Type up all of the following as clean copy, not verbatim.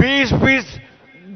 20-20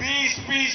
20-20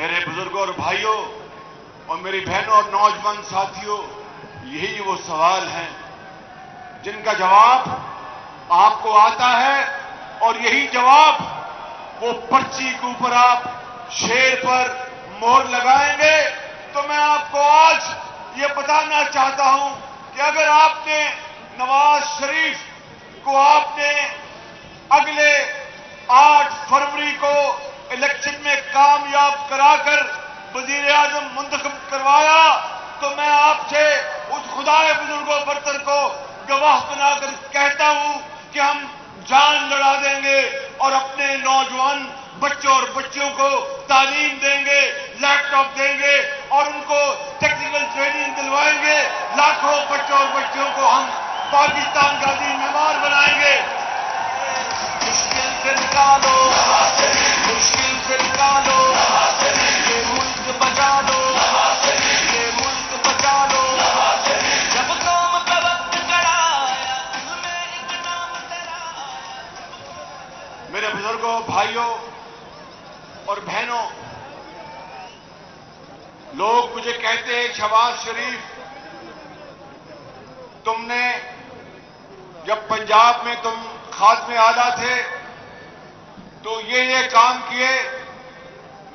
میرے بزرگوں اور بھائیوں اور میری بہنوں اور نوجوان ساتھیوں، یہی وہ سوال ہیں جن کا جواب آپ کو آتا ہے، اور یہی جواب وہ پرچی کے اوپر آپ شیر پر مہر لگائیں گے۔ تو میں آپ کو آج یہ بتانا چاہتا ہوں کہ اگر آپ نے نواز شریف کو آپ نے اگلے 8 فروری کو الیکشن میں کامیاب کرا کر وزیر اعظم منتخب کروایا، تو میں آپ سے اس خدائے بزرگ و برتر کو گواہ بنا کر کہتا ہوں کہ ہم جان لڑا دیں گے اور اپنے نوجوان بچوں اور بچیوں کو تعلیم دیں گے، لیپ ٹاپ دیں گے اور ان کو ٹیکنیکل ٹریننگ دلوائیں گے۔ لاکھوں بچوں اور بچیوں کو ہم پاکستان کا عظیم معمار بنائیں گے۔ مشکل سے نکالو، مشکل سے نکالو، یہ ملک بچا لو، یہ ملک بچا لو۔ جب قوم کا وقت کڑایا، دل میں ایک نام تیرا آیا۔ میرے بزرگوں، بھائیوں اور بہنوں، لوگ مجھے کہتے ہیں شہباز شریف، تم نے جب پنجاب میں تم خادم اعلیٰ تھے تو یہ کام کیے۔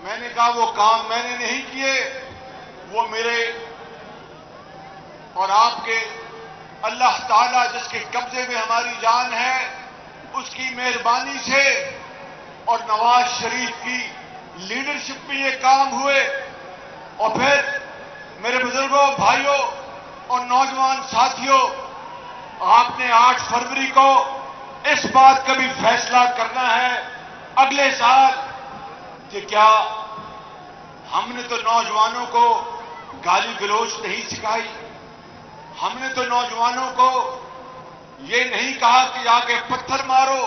میں نے کہا وہ کام میں نے نہیں کیے، وہ میرے اور آپ کے اللہ تعالیٰ جس کے قبضے میں ہماری جان ہے اس کی مہربانی سے اور نواز شریف کی لیڈرشپ میں یہ کام ہوئے۔ اور پھر میرے بزرگوں، بھائیوں اور نوجوان ساتھیوں، آپ نے 8 فروری کو اس بات کا بھی فیصلہ کرنا ہے اگلے سال کہ کیا ہم نے تو نوجوانوں کو گالی گلوچ نہیں سکھائی، ہم نے تو نوجوانوں کو یہ نہیں کہا کہ جا کے پتھر مارو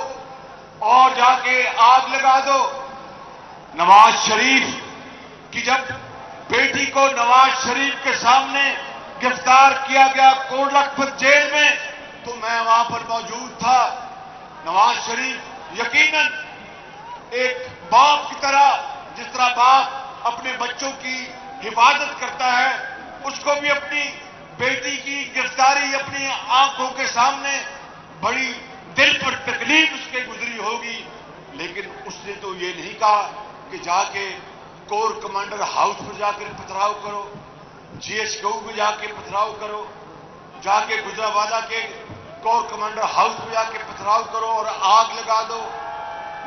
اور جا کے آگ لگا دو۔ نواز شریف کی جب بیٹی کو نواز شریف کے سامنے گرفتار کیا گیا کوٹ لکھپت جیل میں تو میں وہاں پر موجود تھا۔ نواز شریف یقیناً ایک باپ کی طرح، جس طرح باپ اپنے بچوں کی حفاظت کرتا ہے، اس کو بھی اپنی بیٹی کی گرفتاری اپنی آنکھوں کے سامنے بڑی دل پر تکلیف اس کے گزری ہوگی، لیکن اس نے تو یہ نہیں کہا کہ جا کے کور کمانڈر ہاؤس پر جا کر پتھراؤ کرو، جی ایس گو میں جا کے پتھراؤ کرو، جا کے گجرانوالہ کے کور کمانڈر ہاؤس میں جا کے پتھراؤ کرو اور آگ لگا دو۔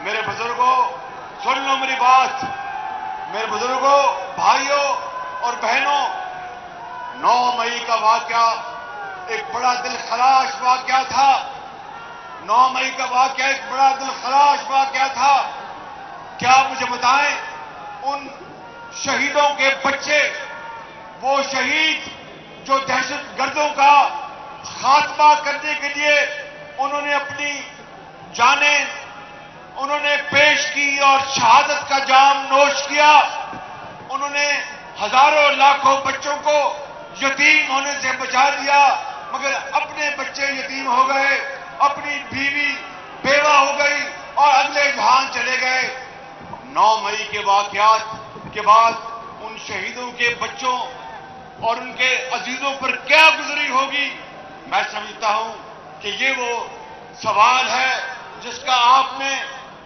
میرے بزرگوں، سن لو میری بات، میرے بزرگوں، بھائیوں اور بہنوں، 9 مئی کا واقعہ ایک بڑا دل خراش واقعہ تھا۔ 9 مئی کا واقعہ ایک بڑا دل خراش واقعہ تھا۔ کیا مجھے بتائیں، ان شہیدوں کے بچے، وہ شہید جو دہشت گردوں کا خاتمہ کرنے کے لیے انہوں نے اپنی جانیں انہوں نے پیش کی اور شہادت کا جام نوش کیا، انہوں نے ہزاروں لاکھوں بچوں کو یتیم ہونے سے بچا دیا، مگر اپنے بچے یتیم ہو گئے، اپنی بیوی بیوہ ہو گئی اور اگلے جہان چلے گئے۔ 9 مئی کے واقعات کے بعد ان شہیدوں کے بچوں اور ان کے عزیزوں پر کیا گزری ہوگی، میں سمجھتا ہوں کہ یہ وہ سوال ہے جس کا آپ نے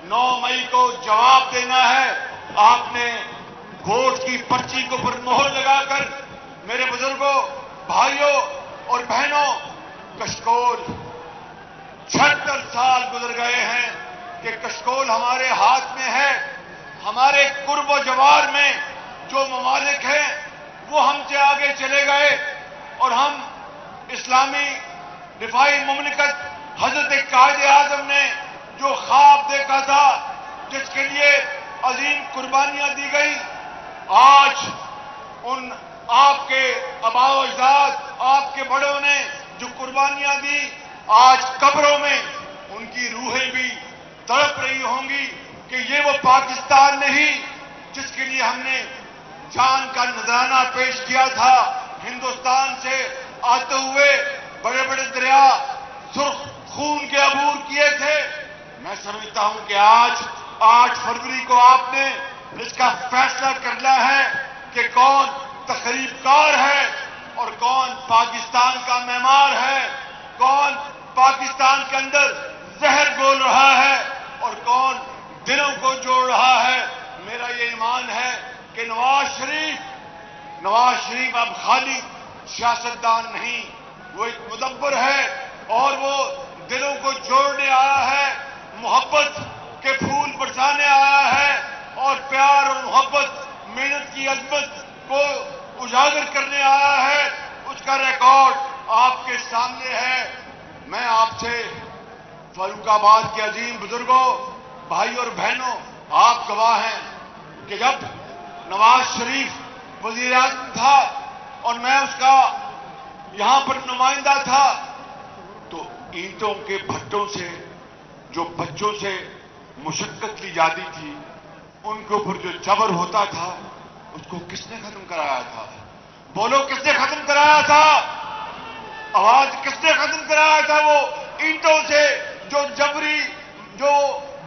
9 مئی کو جواب دینا ہے۔ آپ نے ووٹ کی پرچی کو پر مہر لگا کر، میرے بزرگوں، بھائیوں اور بہنوں، کشکول 76 سال گزر گئے ہیں کہ کشکول ہمارے ہاتھ میں ہے۔ ہمارے قرب و جوار میں جو ممالک ہیں وہ ہم سے آگے چلے گئے اور ہم اسلامی دفاعی مملکت حضرت قائد اعظم نے جو خواب دیکھا تھا، جس کے لیے عظیم قربانیاں دی گئی، آج ان آپ کے آباء و اجداد، آپ کے بڑوں نے جو قربانیاں دی، آج قبروں میں ان کی روحیں بھی تڑپ رہی ہوں گی کہ یہ وہ پاکستان نہیں جس کے لیے ہم نے جان کا نذرانہ پیش کیا تھا۔ ہندوستان سے آتے ہوئے بڑے بڑے دریا سرخ خون کے عبور کیے تھے۔ میں سمجھتا ہوں کہ آج 8 فروری کو آپ نے اس کا فیصلہ کرنا ہے کہ کون تخریب کار ہے اور کون پاکستان کا معمار ہے، کون پاکستان کے اندر زہر گھول رہا ہے اور کون دلوں کو جوڑ رہا ہے۔ میرا یہ ایمان ہے کہ نواز شریف اب خالی سیاستدان نہیں، وہ ایک مدبر ہے اور وہ دلوں کو جوڑنے آیا ہے، محبت کے پھول برسانے آیا ہے اور پیار اور محبت، محنت کی عظمت کو اجاگر کرنے آیا ہے۔ اس کا ریکارڈ آپ کے سامنے ہے۔ میں آپ سے فاروق آباد کے عظیم بزرگوں، بھائی اور بہنوں، آپ گواہ ہیں کہ جب نواز شریف وزیر اعظم تھا اور میں اس کا یہاں پر نمائندہ تھا تو اینٹوں کے بھٹوں سے جو بچوں سے مشقت لی جاتی تھی، ان کے اوپر جو جبر ہوتا تھا، اس کو کس نے ختم کرایا تھا؟ بولو، کس نے ختم کرایا تھا؟ آواز کس نے ختم کرایا تھا؟ وہ اینٹوں سے جو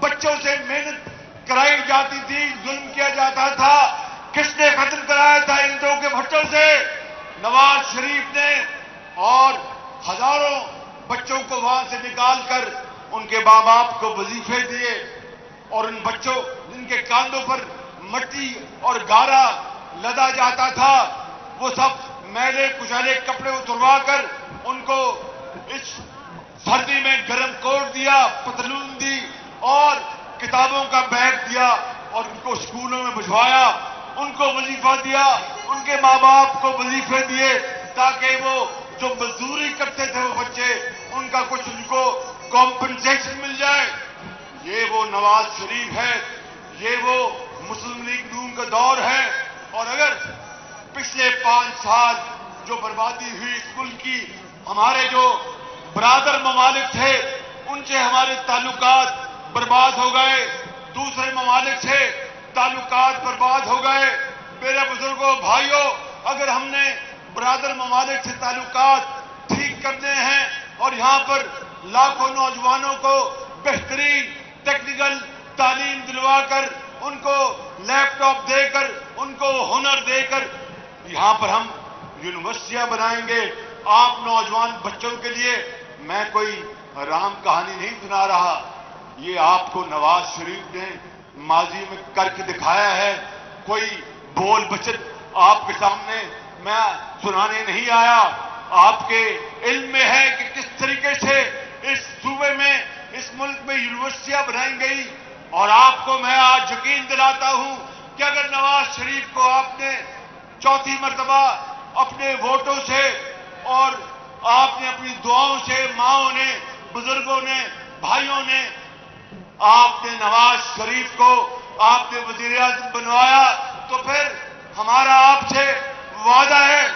بچوں سے محنت کرائی جاتی تھی، ظلم کیا جاتا تھا، کس نے ختم کرایا تھا اینٹوں کے بھٹوں سے؟ نواز شریف نے، اور ہزاروں بچوں کو وہاں سے نکال کر ان کے ماں باپ کو وظیفے دیے، اور ان بچوں جن کے کاندھوں پر مٹی اور گارا لدا جاتا تھا، وہ سب میلے کچالے کپڑے اتروا کر ان کو اس سردی میں گرم کوٹ دیا، پتلون دی اور کتابوں کا بیگ دیا اور ان کو اسکولوں میں بھجوایا، ان کو وظیفہ دیا، ان کے ماں باپ کو وظیفے دیے تاکہ وہ جو مزدوری کرتے تھے وہ بچے، ان کا کچھ ان کو کمپنسیشن مل جائے۔ یہ وہ نواز شریف ہے، یہ وہ مسلم لیگ نون کا دور ہے۔ اور اگر پچھلے 5 سال جو بربادی ہوئی اس ملک کی، ہمارے جو برادر ممالک تھے ان سے ہمارے تعلقات برباد ہو گئے، دوسرے ممالک سے تعلقات برباد ہو گئے۔ میرے بزرگوں، بھائیوں، اگر ہم نے برادر ممالک سے تعلقات ٹھیک کرنے ہیں اور یہاں پر لاکھوں نوجوانوں کو بہترین ٹیکنیکل تعلیم دلوا کر، ان کو لیپ ٹاپ دے کر، ان کو ہنر دے کر یہاں پر ہم یونیورسٹیاں بنائیں گے آپ نوجوان بچوں کے لیے، میں کوئی رام کہانی نہیں سنا رہا، یہ آپ کو نواز شریف نے ماضی میں کر کے دکھایا ہے۔ کوئی بول بچت آپ کے سامنے میں سنانے نہیں آیا، آپ کے علم میں ہے کہ کس طریقے سے اس صوبے میں، اس ملک میں یونیورسٹیاں بنائی گئی، اور آپ کو میں آج یقین دلاتا ہوں کہ اگر نواز شریف کو آپ نے چوتھی مرتبہ اپنے ووٹوں سے اور آپ نے اپنی دعاؤں سے، ماؤں نے، بزرگوں نے، بھائیوں نے، آپ نے نواز شریف کو آپ نے وزیر اعظم بنوایا، تو پھر ہمارا آپ سے وعدہ ہے،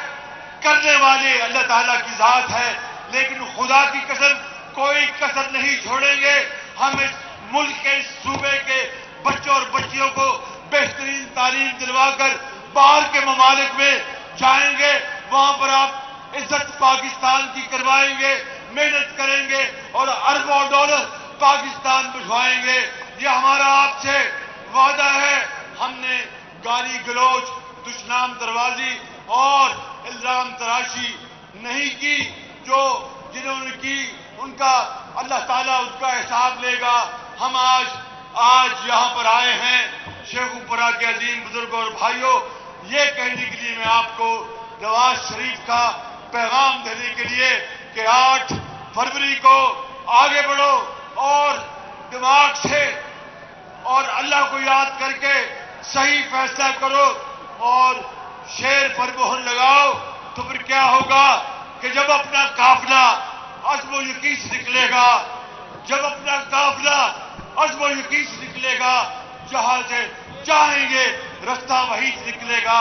کرنے والے اللہ تعالیٰ کی ذات ہے، لیکن خدا کی قسم کوئی کسر نہیں چھوڑیں گے۔ ہم اس ملک کے، اس صوبے کے بچوں اور بچیوں کو بہترین تعلیم دلوا کر باہر کے ممالک میں جائیں گے، وہاں پر آپ عزت پاکستان کی کروائیں گے، محنت کریں گے اور اربوں ڈالر پاکستان بھجوائیں گے۔ یہ ہمارا آپ سے وعدہ ہے۔ ہم نے گالی گلوچ، دشنام دروازی اور الزام تراشی نہیں کی، جنہوں نے کی ان کا اللہ تعالیٰ ان کا حساب لے گا۔ ہم آج یہاں پر آئے ہیں شیخ اوپرا کے عظیم بزرگوں اور بھائیوں، یہ کہنے کے لیے میں آپ کو نواز شریف کا پیغام دینے کے لیے کہ 8 فروری کو آگے بڑھو اور دماغ سے اور اللہ کو یاد کر کے صحیح فیصلہ کرو اور شیر پر مہر لگاؤ، تو پھر کیا ہوگا کہ جب اپنا قافلہ عزم و یقین سے نکلے گا، جب اپنا قافلہ عزم و یقین سے نکلے گا، جہاں سے چاہیں گے رستہ وہیں سے نکلے گا۔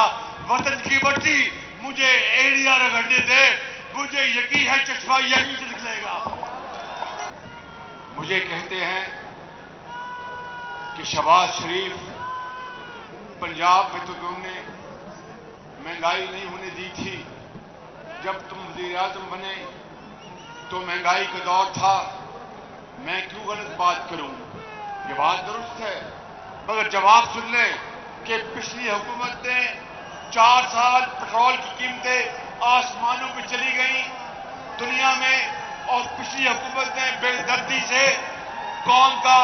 وطن کی مٹی مجھے ایڑیاں رگڑنے دے، مجھے یقین ہے چشمہ یہیں سے نکلے گا۔ مجھے کہتے ہیں کہ شہباز شریف، پنجاب میں تو تم نے مہنگائی نہیں ہونے دی تھی، جب تم وزیر اعظم بنے تو مہنگائی کا دور تھا، میں کیوں غلط بات کروں؟ یہ بات درست ہے، مگر جواب سن لیں، کہ پچھلی حکومت نے 4 سال پیٹرول کی قیمتیں آسمانوں پہ چلی گئیں دنیا میں، اور پچھلی حکومت نے بے دردی سے قوم کا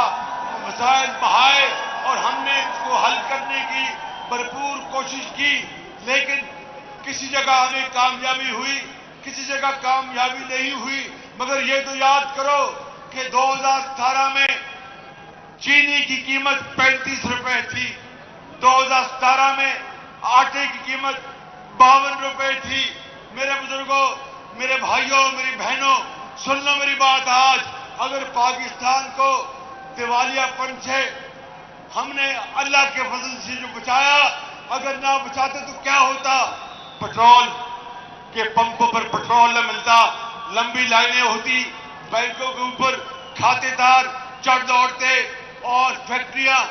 مسائل بہائے اور ہم نے اس کو حل کرنے کی بھرپور کوشش کی، لیکن کسی جگہ ہمیں کامیابی ہوئی، کسی جگہ کامیابی نہیں ہوئی۔ مگر یہ تو یاد کرو کہ 2017 میں چینی کی قیمت 35 روپے تھی، 2017 میں آٹے کی قیمت 52 روپے تھی۔ میرے بزرگوں، میرے بھائیوں، میری بہنوں، سن لو میری بات آج، اگر پاکستان کو دیوالیہ پن سے ہم نے اللہ کے فضل سے جو بچایا، اگر نہ بچاتے تو کیا ہوتا؟ پیٹرول کے پمپوں پر پیٹرول نہ ملتا، لمبی لائنیں ہوتی، بینکوں کے اوپر کھاتے دار چڑھ دوڑتے اور فیکٹریاں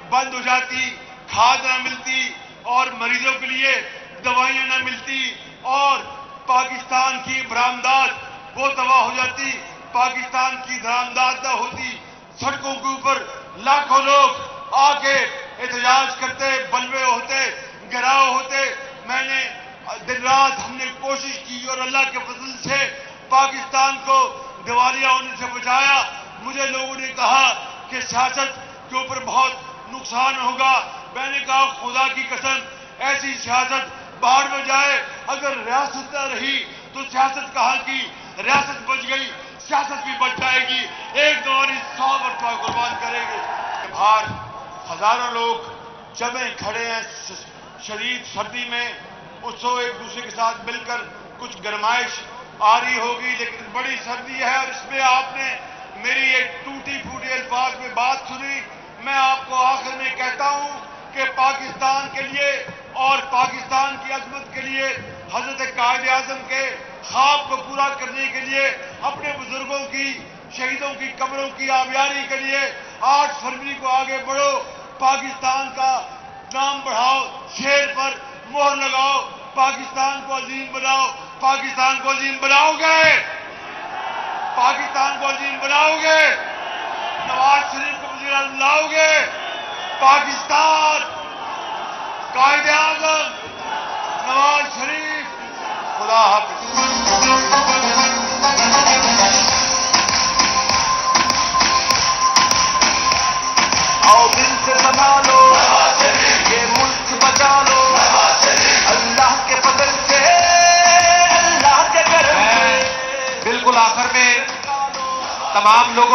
بند ہو جاتی، کھاد نہ ملتی اور مریضوں کے لیے دوائیاں نہ ملتی، اور پاکستان کی برآمدات وہ تباہ ہو جاتی، پاکستان کی درآمدات نہ ہوتی۔ سڑکوں کے اوپر لاکھوں لوگ آ کے احتجاج کرتے، بلوے ہوتے، گھیراؤ ہوتے۔ میں نے دن رات ہم نے کوشش کی اور اللہ کے فضل سے پاکستان کو دیوالیہ ہونے سے بچایا۔ مجھے لوگوں نے کہا کہ سیاست کے اوپر بہت نقصان ہوگا، میں نے کہا خدا کی قسم ایسی سیاست باہر میں جائے، اگر ریاست نہ رہی تو سیاست کہاں کی؟ ریاست بچ گئی، سیاست بھی بچ جائے گی، ایک دوباری 100 مرتبہ قربان کریں گے۔ باہر ہزاروں لوگ جمع کھڑے ہیں شدید سردی میں، اس کو ایک دوسرے کے ساتھ مل کر کچھ گرمائش آ رہی ہوگی، لیکن بڑی سردی ہے، اور اس میں آپ نے میری ایک ٹوٹی پھوٹی الفاظ میں بات سنی۔ میں آپ کو آخر میں کہتا ہوں کہ پاکستان کے لیے اور پاکستان کی عظمت کے لیے، حضرت قائد اعظم کے خواب کو پورا کرنے کے لیے، اپنے بزرگوں کی شہیدوں کی قبروں کی آبیاری کے لیے 8 فروری کو آگے بڑھو، پاکستان کا نام بڑھاؤ، شیر پر مہر لگاؤ، پاکستان کو عظیم بناؤ۔ پاکستان کو عظیم بناؤ گے؟ پاکستان کو عظیم بناؤ گے؟ نواز شریف کو وزیر اعظم لاؤ گے؟ پاکستان، قائد اعظم نواز شریف، خدا حافظ۔ آؤ دل سے سنبھالو، یہ ملک بچا لو، اللہ کے فضل سے، اللہ کے کرم سے۔ بالکل آخر میں تمام لوگوں